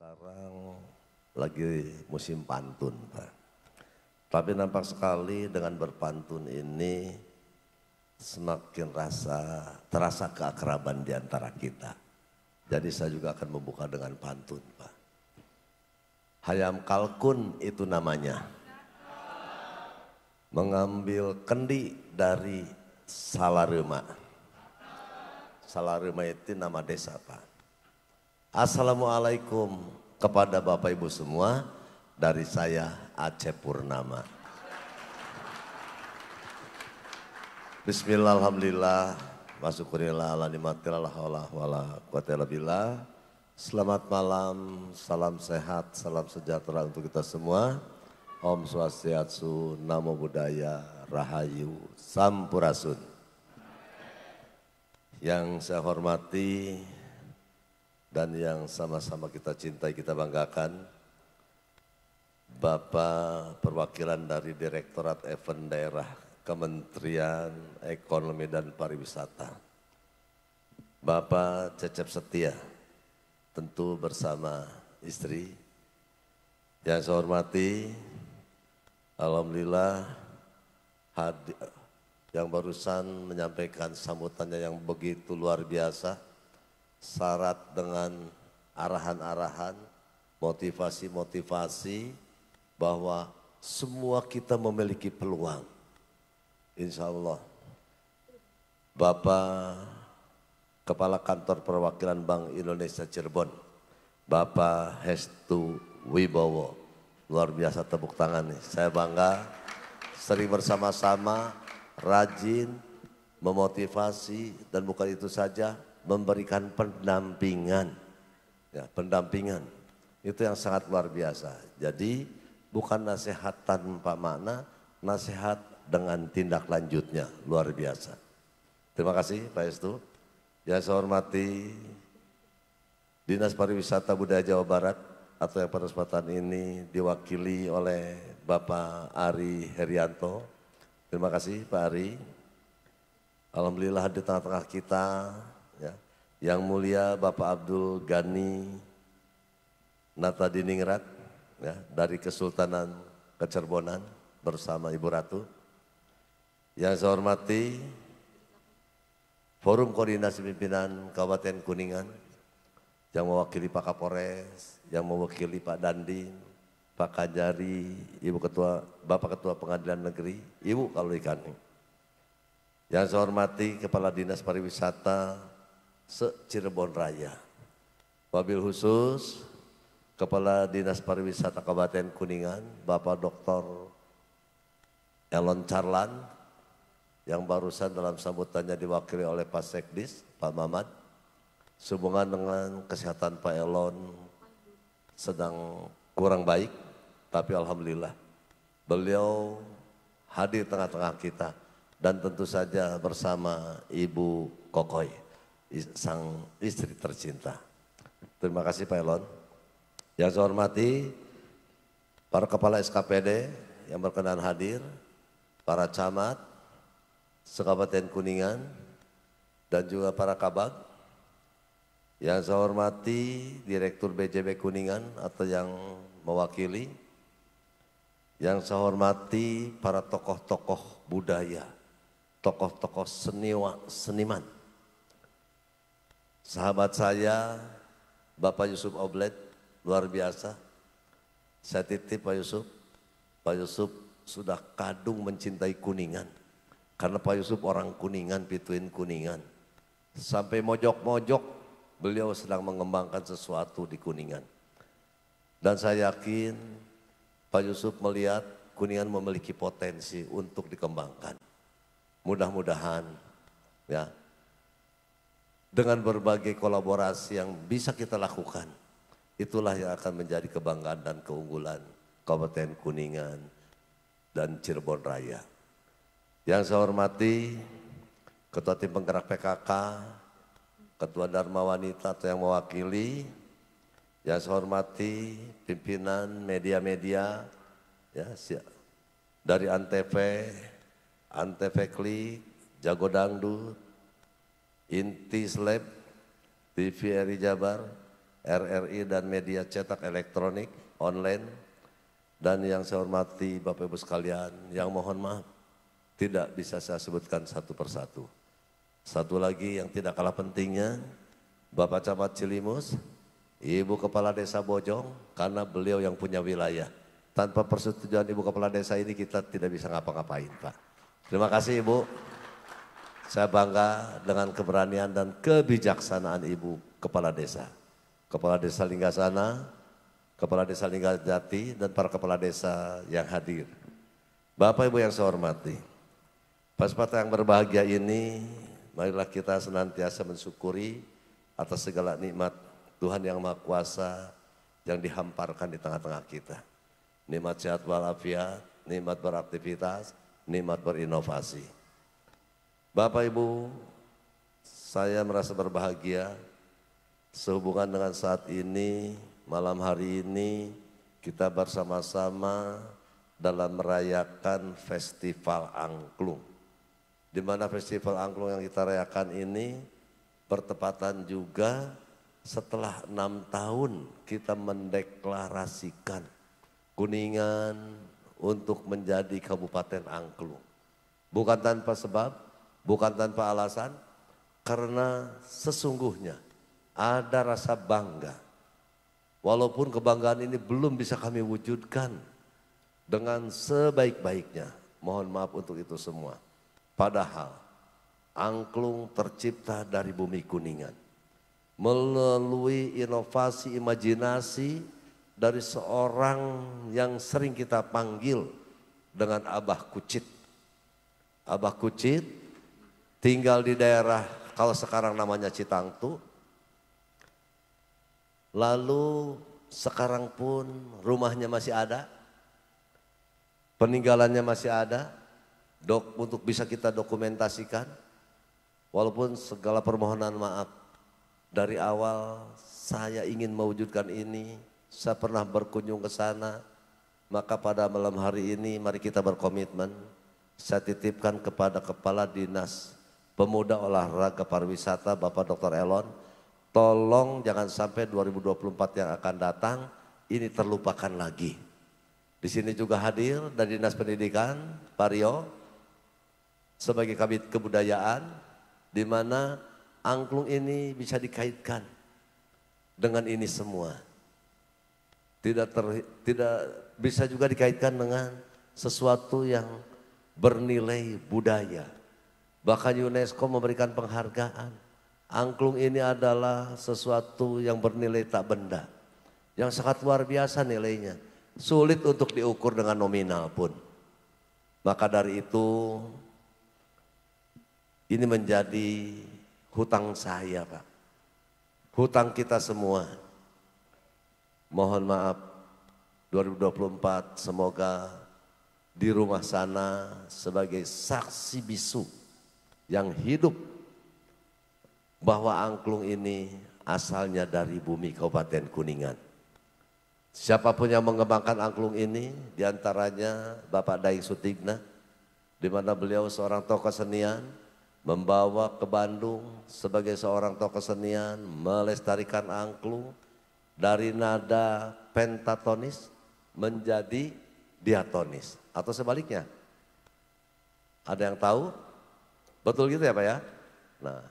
Sekarang lagi musim pantun, Pak. Tapi nampak sekali dengan berpantun ini semakin terasa keakraban di antara kita. Jadi saya juga akan membuka dengan pantun, Pak. Hayam kalkun itu namanya. Mengambil kendi dari Salarema. Salarema itu nama desa, Pak. Assalamualaikum kepada Bapak Ibu semua dari saya Aceh Purnama. Bismillah, alhamdulillah, masyukurillah ala nimatillah wala quwata illa billah. Selamat malam, salam sehat, salam sejahtera untuk kita semua. Om Swastiastu, Namo Buddhaya, Rahayu, Sampurasun. Yang saya hormati dan yang sama-sama kita cintai, kita banggakan, Bapak perwakilan dari Direktorat Event Daerah Kementerian Ekonomi dan Pariwisata, Bapak Cecep Setia, tentu bersama istri. Yang saya hormati, alhamdulillah yang barusan menyampaikan sambutannya yang begitu luar biasa, syarat dengan arahan-arahan, motivasi-motivasi bahwa semua kita memiliki peluang. Insya Allah. Bapak Kepala Kantor Perwakilan Bank Indonesia Cirebon, Bapak Hestu Wibowo, luar biasa, tepuk tangan nih. Saya bangga sering bersama-sama, rajin, memotivasi, dan bukan itu saja, memberikan pendampingan, ya, pendampingan itu yang sangat luar biasa. Jadi bukan nasihat tanpa makna, nasihat dengan tindak lanjutnya luar biasa. Terima kasih Pak Hestu. Yang saya hormati Dinas Pariwisata Budaya Jawa Barat atau yang pada kesempatan ini diwakili oleh Bapak Ari Herianto. Terima kasih Pak Ari. Alhamdulillah di tengah-tengah kita. Ya, yang mulia Bapak Abdul Ghani Natadiningrat, ya, dari Kesultanan Kecerbonan bersama Ibu Ratu. Yang saya hormati Forum Koordinasi Pimpinan Kabupaten Kuningan yang mewakili Pak Kapolres, yang mewakili Pak Dandim, Pak Kajari, Ibu Ketua, Bapak Ketua Pengadilan Negeri, Ibu Kalurikani. Yang saya hormati Kepala Dinas Pariwisata se-Cirebon Raya. Wabil khusus Kepala Dinas Pariwisata Kabupaten Kuningan, Bapak Dr. Elon Carlan, yang barusan dalam sambutannya diwakili oleh Pak Sekdis, Pak Mamat. Sehubungan dengan kesehatan Pak Elon sedang kurang baik, tapi alhamdulillah beliau hadir tengah-tengah kita dan tentu saja bersama Ibu Kokoy, sang istri tercinta. Terima kasih Pak Elon. Yang saya hormati para kepala SKPD yang berkenan hadir, para camat se-Kabupaten Kuningan dan juga para kabag. Yang saya hormati Direktur BJB Kuningan atau yang mewakili. Yang saya hormati para tokoh-tokoh budaya, tokoh-tokoh seniman. Sahabat saya, Bapak Yusuf Oblet, luar biasa. Saya titip Pak Yusuf. Pak Yusuf sudah kadung mencintai Kuningan. Karena Pak Yusuf orang Kuningan, pituin Kuningan. Sampai mojok-mojok beliau sedang mengembangkan sesuatu di Kuningan. Dan saya yakin Pak Yusuf melihat Kuningan memiliki potensi untuk dikembangkan. Mudah-mudahan ya, dengan berbagai kolaborasi yang bisa kita lakukan, itulah yang akan menjadi kebanggaan dan keunggulan Kabupaten Kuningan dan Cirebon Raya. Yang saya hormati Ketua Tim Penggerak PKK, Ketua Dharma Wanita atau yang mewakili. Yang saya hormati pimpinan media-media ya, dari Antv, Antv Klik, Jago Dangdut, Inti Slab, TVRI Jabar, RRI dan media cetak elektronik, online, dan yang saya hormati Bapak Ibu sekalian, yang mohon maaf tidak bisa saya sebutkan satu persatu. Satu lagi yang tidak kalah pentingnya, Bapak Camat Cilimus, Ibu Kepala Desa Bojong, karena beliau yang punya wilayah. Tanpa persetujuan Ibu Kepala Desa ini kita tidak bisa ngapa-ngapain, Pak. Terima kasih Ibu. Saya bangga dengan keberanian dan kebijaksanaan Ibu Kepala Desa. Kepala Desa Linggasana, Kepala Desa Linggajati, dan para Kepala Desa yang hadir. Bapak Ibu yang saya hormati, pas yang berbahagia ini, marilah kita senantiasa mensyukuri atas segala nikmat Tuhan yang Maha Kuasa yang dihamparkan di tengah-tengah kita. Nikmat sehat walafiat, nikmat beraktivitas, nikmat berinovasi. Bapak Ibu, saya merasa berbahagia sehubungan dengan saat ini, malam hari ini kita bersama-sama dalam merayakan Festival Angklung. Di mana Festival Angklung yang kita rayakan ini bertepatan juga setelah 6 tahun kita mendeklarasikan Kuningan untuk menjadi Kabupaten Angklung. Bukan tanpa sebab, bukan tanpa alasan, karena sesungguhnya ada rasa bangga. Walaupun kebanggaan ini belum bisa kami wujudkan dengan sebaik-baiknya, mohon maaf untuk itu semua. Padahal angklung tercipta dari bumi Kuningan. Melalui inovasi imajinasi dari seorang yang sering kita panggil dengan Abah Kucit. Abah Kucit tinggal di daerah kalau sekarang namanya Citangtu. Lalu sekarang pun rumahnya masih ada, peninggalannya masih ada, untuk bisa kita dokumentasikan. Walaupun segala permohonan maaf, dari awal saya ingin mewujudkan ini, saya pernah berkunjung ke sana, maka pada malam hari ini mari kita berkomitmen. Saya titipkan kepada Kepala Dinas Pemuda Olahraga Pariwisata Bapak Dr. Elon, tolong jangan sampai 2024 yang akan datang ini terlupakan lagi. Di sini juga hadir dari Dinas Pendidikan Pak Rio sebagai Kabid Kebudayaan, di mana angklung ini bisa dikaitkan dengan ini semua. Tidak bisa juga dikaitkan dengan sesuatu yang bernilai budaya. Bahkan UNESCO memberikan penghargaan. Angklung ini adalah sesuatu yang bernilai tak benda, yang sangat luar biasa nilainya, sulit untuk diukur dengan nominal pun. Maka dari itu, ini menjadi hutang saya Pak, hutang kita semua. Mohon maaf, 2024 semoga di rumah sana sebagai saksi bisu yang hidup bahwa angklung ini asalnya dari bumi Kabupaten Kuningan. Siapapun yang mengembangkan angklung ini, diantaranya Bapak Daeng Sutigna, di mana beliau seorang tokoh senian, membawa ke Bandung sebagai seorang tokoh senian, melestarikan angklung dari nada pentatonis menjadi diatonis, atau sebaliknya. Ada yang tahu? Betul gitu ya Pak ya? Nah,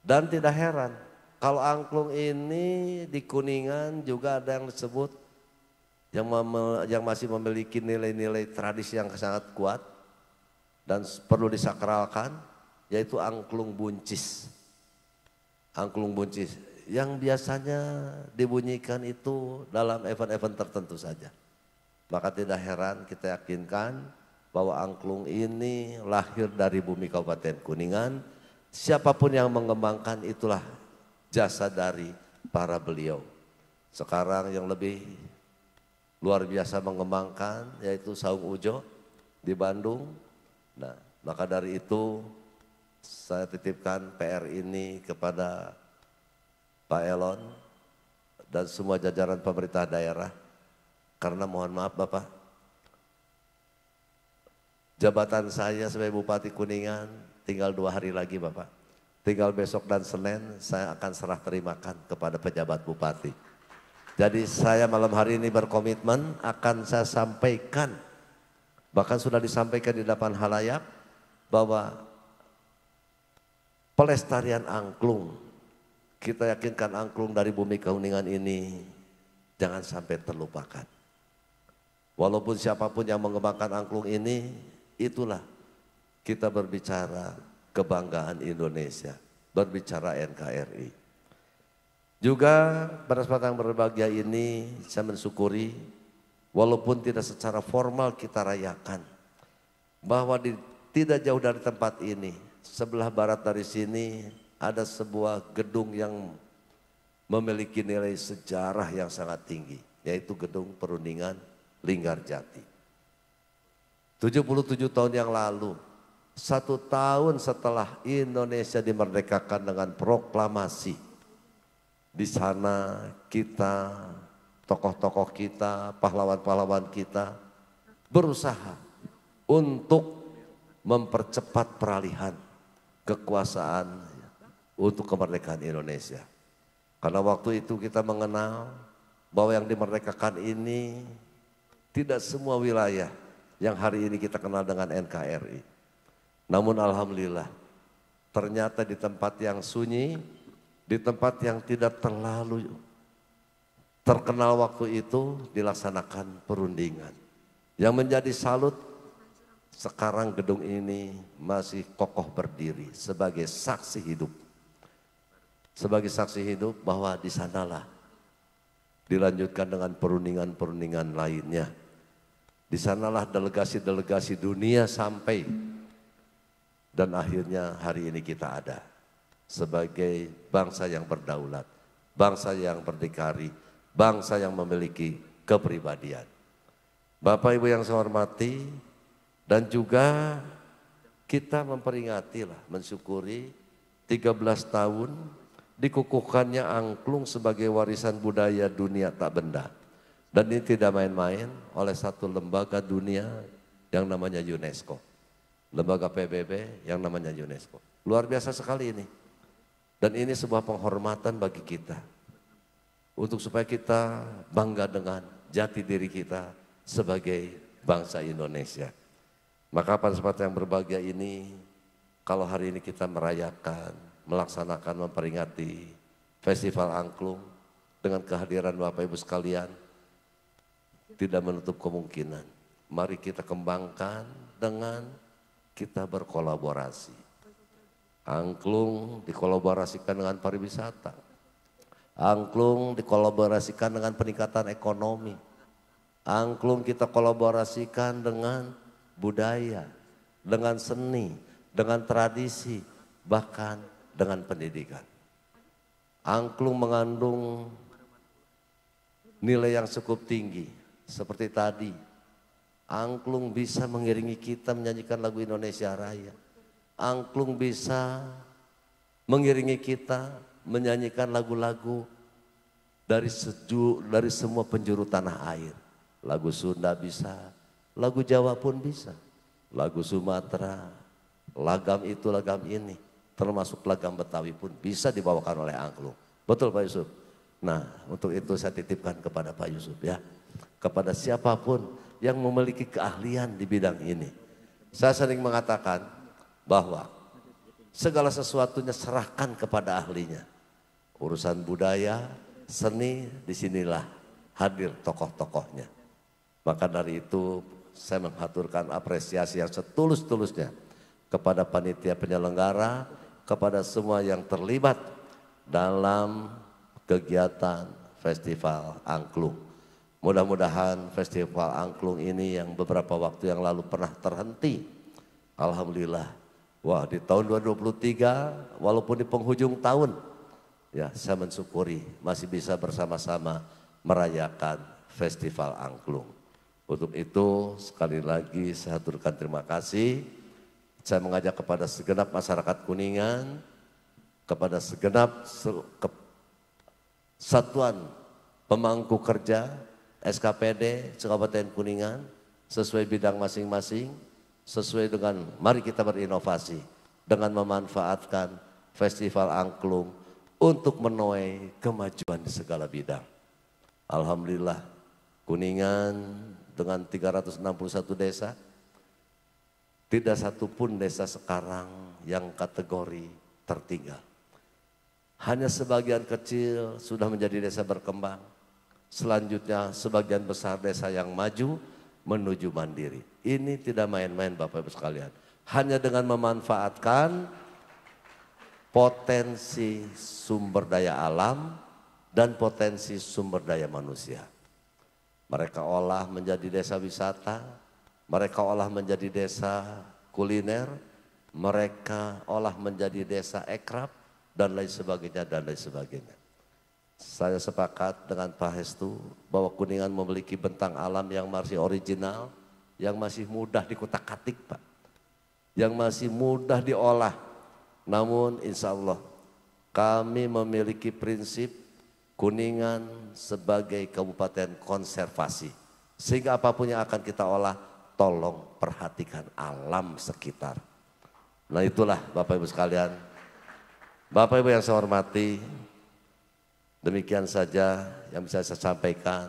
dan tidak heran kalau angklung ini di Kuningan juga ada yang disebut yang masih memiliki nilai-nilai tradisi yang sangat kuat dan perlu disakralkan, yaitu angklung buncis. Angklung buncis yang biasanya dibunyikan itu dalam event-event tertentu saja. Maka tidak heran kita yakinkan bahwa angklung ini lahir dari bumi Kabupaten Kuningan. Siapapun yang mengembangkan itulah jasa dari para beliau. Sekarang yang lebih luar biasa mengembangkan yaitu Saung Ujo di Bandung. Nah, maka dari itu saya titipkan PR ini kepada Pak Elon dan semua jajaran pemerintah daerah. Karena mohon maaf Bapak, jabatan saya sebagai Bupati Kuningan tinggal 2 hari lagi Bapak. tinggal besok dan Senin saya akan serah terimakan kepada pejabat bupati. Jadi saya malam hari ini berkomitmen akan saya sampaikan, bahkan sudah disampaikan di depan halayak, bahwa pelestarian angklung, kita yakinkan angklung dari bumi Kuningan ini jangan sampai terlupakan. Walaupun siapapun yang mengembangkan angklung ini, itulah kita berbicara kebanggaan Indonesia, berbicara NKRI. Juga pada kesempatan yang berbahagia ini saya mensyukuri, walaupun tidak secara formal kita rayakan, bahwa tidak jauh dari tempat ini, sebelah barat dari sini ada sebuah gedung yang memiliki nilai sejarah yang sangat tinggi, yaitu Gedung Perundingan Linggarjati. 77 tahun yang lalu, 1 tahun setelah Indonesia dimerdekakan dengan proklamasi, di sana kita, tokoh-tokoh kita, pahlawan-pahlawan kita berusaha untuk mempercepat peralihan kekuasaan untuk kemerdekaan Indonesia. Karena waktu itu kita mengenal bahwa yang dimerdekakan ini tidak semua wilayah yang hari ini kita kenal dengan NKRI. Namun alhamdulillah ternyata di tempat yang sunyi, di tempat yang tidak terlalu terkenal waktu itu dilaksanakan perundingan. Yang menjadi salut, sekarang gedung ini masih kokoh berdiri sebagai saksi hidup. Sebagai saksi hidup bahwa di sanalah dilanjutkan dengan perundingan-perundingan lainnya. Di sanalah delegasi-delegasi dunia sampai, dan akhirnya hari ini kita ada sebagai bangsa yang berdaulat, bangsa yang berdikari, bangsa yang memiliki kepribadian. Bapak Ibu yang saya hormati, dan juga kita memperingatilah, mensyukuri 13 tahun dikukuhkannya angklung sebagai warisan budaya dunia tak benda. Dan ini tidak main-main oleh satu lembaga dunia yang namanya UNESCO. Lembaga PBB yang namanya UNESCO. Luar biasa sekali ini. Dan ini sebuah penghormatan bagi kita, untuk supaya kita bangga dengan jati diri kita sebagai bangsa Indonesia. Maka pada kesempatan yang berbahagia ini, kalau hari ini kita merayakan, melaksanakan, memperingati Festival Angklung dengan kehadiran Bapak Ibu sekalian, tidak menutup kemungkinan. Mari kita kembangkan dengan kita berkolaborasi. Angklung dikolaborasikan dengan pariwisata. Angklung dikolaborasikan dengan peningkatan ekonomi. Angklung kita kolaborasikan dengan budaya, dengan seni, dengan tradisi, bahkan dengan pendidikan. Angklung mengandung nilai yang cukup tinggi. Seperti tadi, angklung bisa mengiringi kita menyanyikan lagu Indonesia Raya. Angklung bisa mengiringi kita menyanyikan lagu-lagu dari semua penjuru tanah air. Lagu Sunda bisa, lagu Jawa pun bisa, lagu Sumatera, lagam itu lagam ini, termasuk lagam Betawi pun bisa dibawakan oleh angklung. Betul Pak Yusuf? Nah, untuk itu saya titipkan kepada Pak Yusuf ya, kepada siapapun yang memiliki keahlian di bidang ini. Saya sering mengatakan bahwa segala sesuatunya serahkan kepada ahlinya. Urusan budaya, seni, disinilah hadir tokoh-tokohnya. Maka dari itu saya mengaturkan apresiasi yang setulus-tulusnya kepada panitia penyelenggara, kepada semua yang terlibat dalam kegiatan Festival Angklung. Mudah-mudahan Festival Angklung ini yang beberapa waktu yang lalu pernah terhenti, alhamdulillah, wah di tahun 2023 walaupun di penghujung tahun, ya saya mensyukuri masih bisa bersama-sama merayakan Festival Angklung. Untuk itu sekali lagi saya haturkan terima kasih. Saya mengajak kepada segenap masyarakat Kuningan, kepada segenap satuan pemangku kerja SKPD Kabupaten Kuningan sesuai bidang masing-masing, sesuai dengan mari kita berinovasi dengan memanfaatkan Festival Angklung untuk menuai kemajuan di segala bidang. Alhamdulillah, Kuningan dengan 361 desa, tidak satupun desa sekarang yang kategori tertinggal. Hanya sebagian kecil sudah menjadi desa berkembang. Selanjutnya sebagian besar desa yang maju menuju mandiri. Ini tidak main-main Bapak Ibu sekalian. Hanya dengan memanfaatkan potensi sumber daya alam dan potensi sumber daya manusia. Mereka olah menjadi desa wisata, mereka olah menjadi desa kuliner, mereka olah menjadi desa ekrab, dan lain sebagainya, dan lain sebagainya. Saya sepakat dengan Pak Hestu bahwa Kuningan memiliki bentang alam yang masih original, yang masih mudah dikutak-katik Pak, yang masih mudah diolah. Namun insya Allah kami memiliki prinsip Kuningan sebagai kabupaten konservasi. Sehingga apapun yang akan kita olah, tolong perhatikan alam sekitar. Nah itulah Bapak Ibu sekalian. Bapak Ibu yang saya hormati, demikian saja yang bisa saya sampaikan.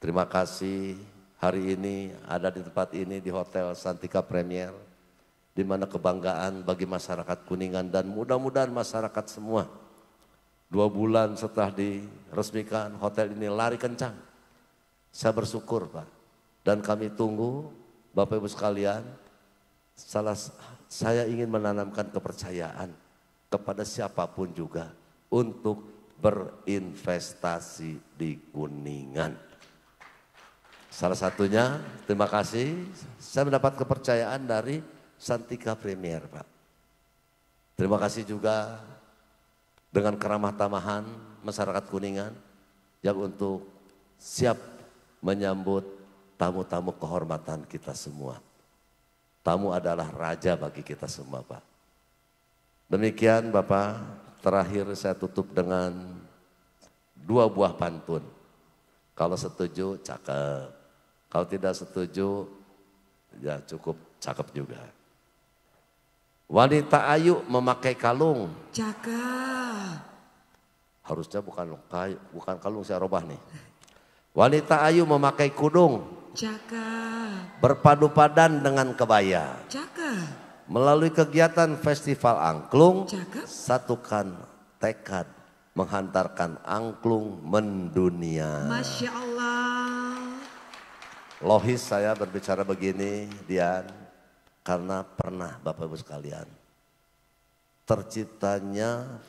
Terima kasih hari ini ada di tempat ini di Hotel Santika Premier, di mana kebanggaan bagi masyarakat Kuningan dan mudah-mudahan masyarakat semua. 2 bulan setelah diresmikan hotel ini lari kencang. Saya bersyukur Pak, dan kami tunggu Bapak Ibu sekalian. Saya ingin menanamkan kepercayaan kepada siapapun juga untuk berinvestasi di Kuningan. Salah satunya, terima kasih, saya mendapat kepercayaan dari Santika Premier Pak. Terima kasih juga dengan keramah tamahan masyarakat Kuningan yang untuk siap menyambut tamu-tamu kehormatan kita semua. Tamu adalah raja bagi kita semua Pak. Demikian Bapak, terakhir saya tutup dengan 2 buah pantun. Kalau setuju cakep, kalau tidak setuju ya cukup cakep juga. Wanita ayu memakai kalung. Cakep. Harusnya bukan kalung, saya robah nih. Wanita ayu memakai kudung. Cakep. Berpadu padan dengan kebaya. Cakep. Melalui kegiatan Festival Angklung, Cakep. satukan tekad menghantarkan angklung mendunia. Masya Allah. Lohis saya berbicara begini, Dian, karena pernah Bapak Ibu sekalian, terciptanya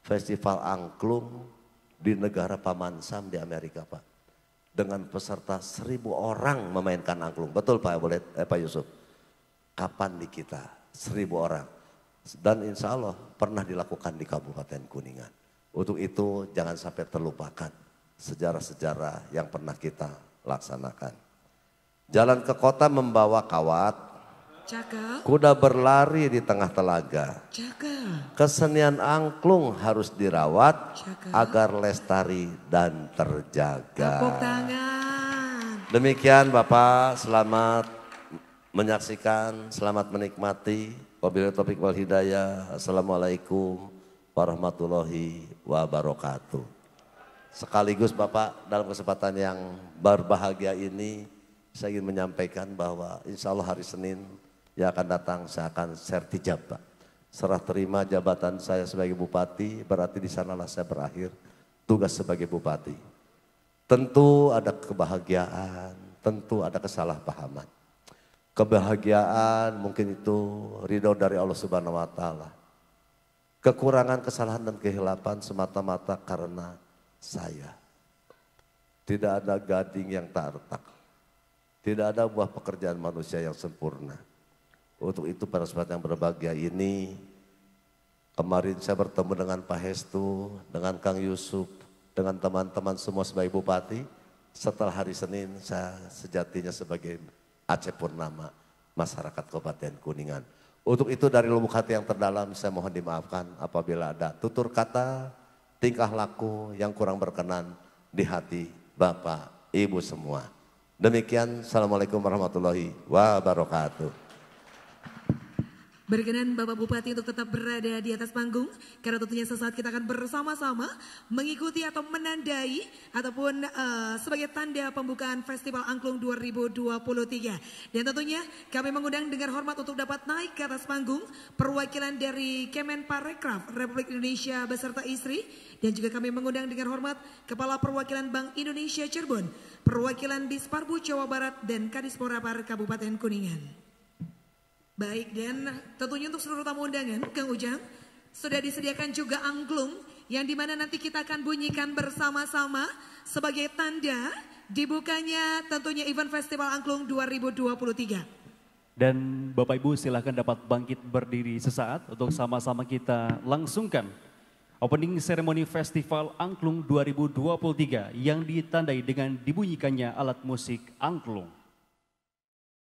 Festival Angklung di negara Paman Sam di Amerika Pak. Dengan peserta 1.000 orang memainkan angklung. Betul Pak Yusuf? Kapan di kita 1.000 orang? Dan insya Allah pernah dilakukan di Kabupaten Kuningan. Untuk itu jangan sampai terlupakan sejarah-sejarah yang pernah kita laksanakan. Jalan ke kota membawa kawat. Cakep. Kuda berlari di tengah telaga. Cakep. Kesenian angklung harus dirawat. Cakep. Agar lestari dan terjaga. Tepuk tangan. Demikian Bapak, selamat menyaksikan, selamat menikmati. Wabillahi taufiq wal hidayah. Assalamualaikum warahmatullahi wabarakatuh. Sekaligus Bapak, dalam kesempatan yang berbahagia ini, saya ingin menyampaikan bahwa insya Allah hari Senin yang akan datang saya akan sertijab Pak. Serah terima jabatan saya sebagai bupati, berarti di sanalah saya berakhir tugas sebagai bupati. Tentu ada kebahagiaan, tentu ada kesalahpahaman. Kebahagiaan mungkin itu ridho dari Allah Subhanahu wa Ta'ala. Kekurangan, kesalahan dan kehilapan semata-mata karena saya. Tidak ada gading yang tak retak. Tidak ada buah pekerjaan manusia yang sempurna. Untuk itu pada kesempatan yang berbahagia ini, kemarin saya bertemu dengan Pak Hestu, dengan Kang Yusuf, dengan teman-teman semua sebagai bupati. Setelah hari Senin saya sejatinya sebagai Aceh Purnama, masyarakat Kabupaten Kuningan. Untuk itu dari lubuk hati yang terdalam saya mohon dimaafkan apabila ada tutur kata, tingkah laku yang kurang berkenan di hati Bapak, Ibu semua. Demikian, Assalamualaikum warahmatullahi wabarakatuh. Berkenan Bapak Bupati untuk tetap berada di atas panggung karena tentunya sesaat kita akan bersama-sama mengikuti atau menandai ataupun sebagai tanda pembukaan Festival Angklung 2023. Dan tentunya kami mengundang dengan hormat untuk dapat naik ke atas panggung perwakilan dari Kemenparekraf Republik Indonesia beserta istri, dan juga kami mengundang dengan hormat Kepala Perwakilan Bank Indonesia Cirebon, perwakilan Disparbu Jawa Barat dan Kadispora Par Kabupaten Kuningan. Baik, dan tentunya untuk seluruh tamu undangan, Kang Ujang, sudah disediakan juga angklung yang dimana nanti kita akan bunyikan bersama-sama sebagai tanda dibukanya tentunya event Festival Angklung 2023. Dan Bapak Ibu silakan dapat bangkit berdiri sesaat untuk sama-sama kita langsungkan opening ceremony Festival Angklung 2023 yang ditandai dengan dibunyikannya alat musik angklung.